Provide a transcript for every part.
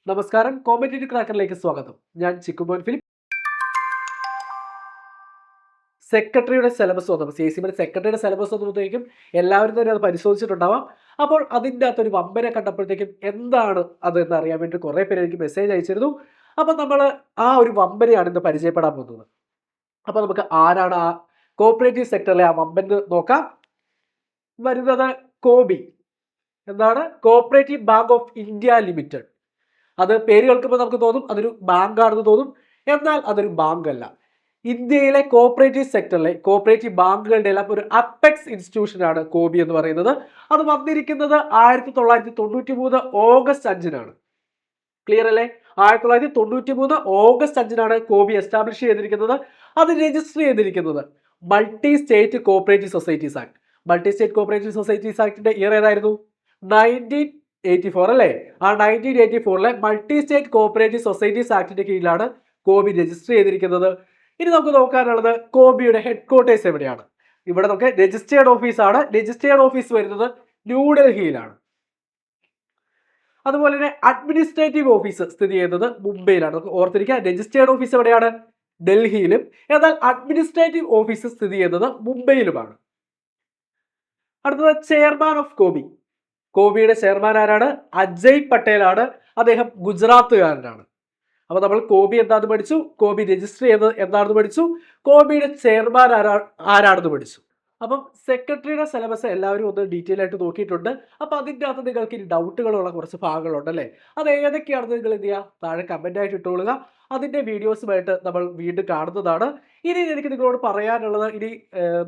നമസ്കാരം, കോമ്പറ്റേറ്റീവ് ക്രാക്കറിലേക്ക് സ്വാഗതം. ഞാൻ ചിക്കുമോൻ ഫിലിപ്പ്. സെക്രട്ടറിയുടെ സിലബസ് വന്നപ്പോൾ CSE സെക്രട്ടറിയുടെ സിലബസ് വന്നപ്പോഴത്തേക്കും എല്ലാവരും തന്നെ അത് പരിശോധിച്ചിട്ടുണ്ടാവാം. അപ്പോൾ അതിൻ്റെ അകത്തൊരു വമ്പനെ കണ്ടപ്പോഴത്തേക്കും എന്താണ് അത് എന്ന് അറിയാൻ വേണ്ടി കുറേ പേര് എനിക്ക് മെസ്സേജ് അയച്ചിരുന്നു. അപ്പം നമ്മൾ ആ ഒരു വമ്പനെയാണ് ഇന്ന് പരിചയപ്പെടാൻ പോകുന്നത്. അപ്പോൾ നമുക്ക് ആരാണ് ആ കോപ്പറേറ്റീവ് സെക്ടറിലെ ആ വമ്പൻ നോക്കാം. വരുന്നത് കോബി. എന്താണ്? Cooperative bank of India limited. അത് പേര് കേൾക്കുമ്പോൾ നമുക്ക് തോന്നും അതൊരു ബാങ്കാണെന്ന് തോന്നും. എന്നാൽ അതൊരു ബാങ്ക് അല്ല. ഇന്ത്യയിലെ കോപ്പറേറ്റീവ് സെക്ടറിലെ കോപ്പറേറ്റീവ് ബാങ്കുകളുടെ എല്ലാം ഒരു അപ്പെക്സ് ഇൻസ്റ്റിറ്റ്യൂഷനാണ് കോബി എന്ന് പറയുന്നത്. അത് വന്നിരിക്കുന്നത് 1993 ഓഗസ്റ്റ് 5-നാണ്. ക്ലിയർ അല്ലേ? 1993 ഓഗസ്റ്റ് 5-നാണ് കോബി എസ്റ്റാബ്ലിഷ് ചെയ്തിരിക്കുന്നത്. അത് രജിസ്റ്റർ ചെയ്തിരിക്കുന്നത് multi state cooperative societies act. Multi state cooperative societies ആക്ടിന്റെ ഇയർ ഏതായിരുന്നു? 1984 അല്ലേ? ആ 1984-ലെ മൾട്ടി സ്റ്റേറ്റ് കോപ്പറേറ്റീവ് സൊസൈറ്റീസ് ആക്ടിന്റെ കീഴിലാണ് കോബി രജിസ്റ്റർ ചെയ്തിരിക്കുന്നത്. ഇനി നമുക്ക് നോക്കാനുള്ളത് കോബിയുടെ ഹെഡ് ക്വാർട്ടേഴ്സ് എവിടെയാണ്. ഇവിടെ നമുക്ക് രജിസ്റ്റേർഡ് ഓഫീസാണ്. രജിസ്റ്റേർഡ് ഓഫീസ് വരുന്നത് ന്യൂഡൽഹിയിലാണ്. അതുപോലെ തന്നെ അഡ്മിനിസ്ട്രേറ്റീവ് ഓഫീസ് സ്ഥിതി ചെയ്യുന്നത് മുംബൈയിലാണ്. നമുക്ക് ഓർത്തിരിക്കുക, രജിസ്റ്റേർഡ് ഓഫീസ് എവിടെയാണ്? ഡൽഹിയിലും. എന്നാൽ അഡ്മിനിസ്ട്രേറ്റീവ് ഓഫീസ് സ്ഥിതി ചെയ്യുന്നത് മുംബൈയിലുമാണ്. അടുത്തത് ചെയർമാൻ ഓഫ് കോബി. കോബിയുടെ ചെയർമാൻ ആരാണ്? അജയ് പട്ടേലാണ്. അദ്ദേഹം ഗുജറാത്തുകാരനാണ്. അപ്പോൾ നമ്മൾ കോബി എന്താണെന്ന് പഠിച്ചു, കോബി രജിസ്റ്റർ ചെയ്തത് എന്താണെന്ന് പഠിച്ചു, കോബിയുടെ ചെയർമാൻ ആരാണെന്ന് പഠിച്ചു. അപ്പം സെക്രട്ടറിയുടെ സിലബസ് എല്ലാവരും ഒന്ന് ഡീറ്റെയിൽ ആയിട്ട് നോക്കിയിട്ടുണ്ട്. അപ്പോൾ അതിൻ്റെ അകത്ത് നിങ്ങൾക്ക് ഇനി ഡൗട്ടുകളുള്ള കുറച്ച് ഭാഗങ്ങളുണ്ടല്ലേ? അത് ഏതൊക്കെയാണെന്ന് നിങ്ങൾ എന്ത് ചെയ്യുക, താഴെ കമൻ്റ് ആയിട്ട് ഇട്ടുകൊള്ളുക. അതിൻ്റെ വീഡിയോസുമായിട്ട് നമ്മൾ വീണ്ടും കാണുന്നതാണ്. ഇനി എനിക്ക് നിങ്ങളോട് പറയാനുള്ളത്, ഇനി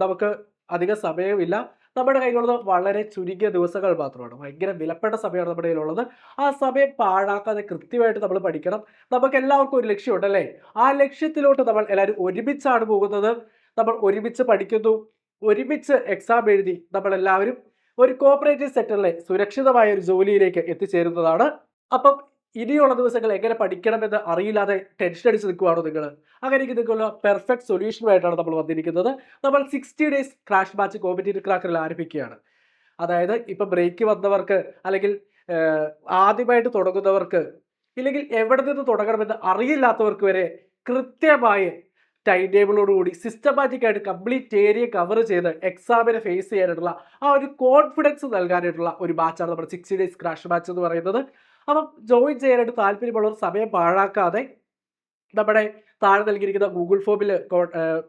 നമുക്ക് അധികം സമയമില്ല. നമ്മുടെ കയ്യിലുള്ളത് വളരെ ചുരുങ്ങിയ ദിവസങ്ങൾ മാത്രമാണ്. ഭയങ്കര വിലപ്പെട്ട സമയമാണ് നമ്മുടെ കയ്യിലുള്ളത്. ആ സമയം പാഴാക്കാതെ കൃത്യമായിട്ട് നമ്മൾ പഠിക്കണം. നമുക്ക് എല്ലാവർക്കും ഒരു ലക്ഷ്യമുണ്ടല്ലേ? ആ ലക്ഷ്യത്തിലോട്ട് നമ്മൾ എല്ലാവരും ഒരുമിച്ചാണ് പോകുന്നത്. നമ്മൾ ഒരുമിച്ച് പഠിക്കുന്നു, ഒരുമിച്ച് എക്സാം എഴുതി നമ്മളെല്ലാവരും ഒരു കോപ്പറേറ്റീവ് സെക്ടറിലെ സുരക്ഷിതമായ ഒരു ജോലിയിലേക്ക് എത്തിച്ചേരുന്നതാണ്. അപ്പം ഇനിയുള്ള ദിവസങ്ങൾ എങ്ങനെ പഠിക്കണമെന്ന് അറിയില്ലാതെ ടെൻഷൻ അടിച്ച് നിൽക്കുവാണോ നിങ്ങൾ? അങ്ങനെയെങ്കിൽ നിങ്ങൾക്കുള്ള പെർഫെക്റ്റ് സൊല്യൂഷനുമായിട്ടാണ് നമ്മൾ വന്നിരിക്കുന്നത്. നമ്മൾ 60 ഡേയ്സ് ക്രാഷ് ബാച്ച് കോമ്പറ്റേറ്റീവ് ക്രാക്കറിൽ ആരംഭിക്കുകയാണ്. അതായത് ഇപ്പം ബ്രേക്ക് വന്നവർക്ക്, അല്ലെങ്കിൽ ആദ്യമായിട്ട് തുടങ്ങുന്നവർക്ക്, ഇല്ലെങ്കിൽ എവിടെ നിന്ന് തുടങ്ങണമെന്ന് അറിയില്ലാത്തവർക്ക് വരെ കൃത്യമായ ടൈം ടേബിളോടുകൂടി സിസ്റ്റമാറ്റിക് ആയിട്ട് കംപ്ലീറ്റ് ഏരിയ കവർ ചെയ്ത് എക്സാമിനെ ഫേസ് ചെയ്യാനായിട്ടുള്ള ആ ഒരു കോൺഫിഡൻസ് നൽകാനായിട്ടുള്ള ഒരു ബാച്ചാണ് നമ്മുടെ 60 ഡേയ്സ് ക്രാഷ് ബാച്ച് എന്ന് പറയുന്നത്. അപ്പം ജോയിൻ ചെയ്യാനായിട്ട് താല്പര്യമുള്ളവർ സമയം പാഴാക്കാതെ നമ്മുടെ താഴെ നൽകിയിരിക്കുന്ന ഗൂഗിൾ ഫോമിൽ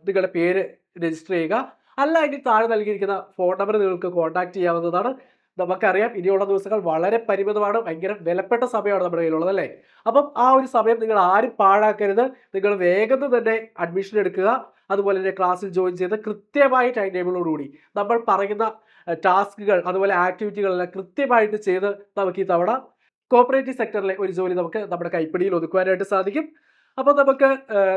നിങ്ങളുടെ പേര് രജിസ്റ്റർ ചെയ്യുക. അല്ല, ഇനി താഴെ നൽകിയിരിക്കുന്ന ഫോൺ നമ്പർ നിങ്ങൾക്ക് കോൺടാക്ട് ചെയ്യാവുന്നതാണ്. നമുക്കറിയാം ഇനിയുള്ള ദിവസങ്ങൾ വളരെ പരിമിതമാണ്. ഭയങ്കര വിലപ്പെട്ട സമയമാണ് നമ്മുടെ കയ്യിലുള്ളത് അല്ലേ? അപ്പം ആ ഒരു സമയം നിങ്ങൾ ആരും പാഴാക്കരുത്. നിങ്ങൾ വേഗം തന്നെ അഡ്മിഷൻ എടുക്കുക. അതുപോലെ തന്നെ ക്ലാസ്സിൽ ജോയിൻ ചെയ്ത് കൃത്യമായ ടൈം ടേബിളോടുകൂടി നമ്മൾ പറയുന്ന ടാസ്കുകൾ, അതുപോലെ ആക്ടിവിറ്റികളെല്ലാം കൃത്യമായിട്ട് ചെയ്ത് നമുക്ക് ഈ തവണ കോപ്പറേറ്റീവ് സെക്ടറിലെ ഒരു ജോലി നമുക്ക് നമ്മുടെ കൈപ്പിടിയിൽ ഒതുക്കുവാനായിട്ട് സാധിക്കും. അപ്പോൾ നമുക്ക്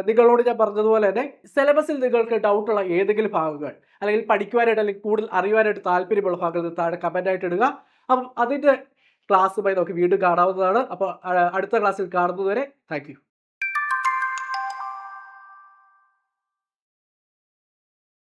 നിങ്ങളോട് ഞാൻ പറഞ്ഞതുപോലെ തന്നെ സിലബസിൽ നിങ്ങൾക്ക് ഡൗട്ടുള്ള ഏതെങ്കിലും ഭാഗങ്ങൾ, അല്ലെങ്കിൽ പഠിക്കുവാനായിട്ട്, അല്ലെങ്കിൽ കൂടുതൽ അറിയുവാനായിട്ട് താല്പര്യമുള്ള ഭാഗങ്ങൾ താഴെ കമൻ്റായിട്ട് ഇടുക. അപ്പം അതിൻ്റെ ക്ലാസ്സുമായി നമുക്ക് വീണ്ടും കാണാവുന്നതാണ്. അപ്പോൾ അടുത്ത ക്ലാസ്സിൽ കാണുന്നതുവരെ താങ്ക് യു.